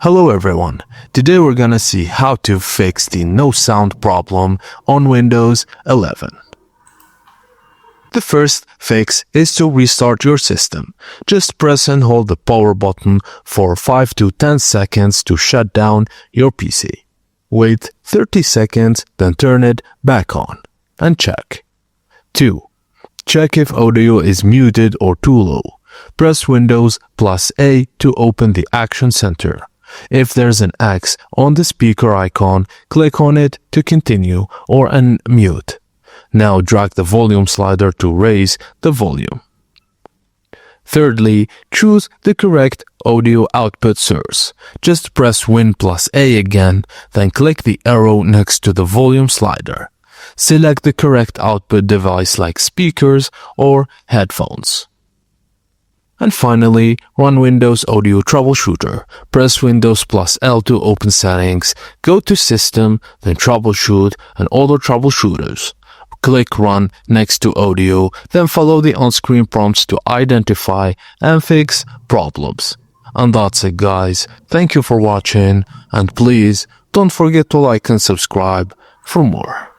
Hello everyone, today we're gonna see how to fix the no sound problem on Windows 11. The first fix is to restart your system. Just press and hold the power button for 5 to 10 seconds to shut down your PC. Wait 30 seconds, then turn it back on and check. 2. Check if audio is muted or too low. Press Windows plus A to open the Action Center. If there's an X on the speaker icon, click on it to continue or unmute. Now drag the volume slider to raise the volume. Thirdly, choose the correct audio output source. Just press Win plus A again, then click the arrow next to the volume slider. Select the correct output device like speakers or headphones. And finally, run Windows Audio Troubleshooter. Press Windows plus L to open settings, go to System, then Troubleshoot and Other Troubleshooters. Click Run next to Audio, then follow the on-screen prompts to identify and fix problems. And that's it guys, thank you for watching and please don't forget to like and subscribe for more.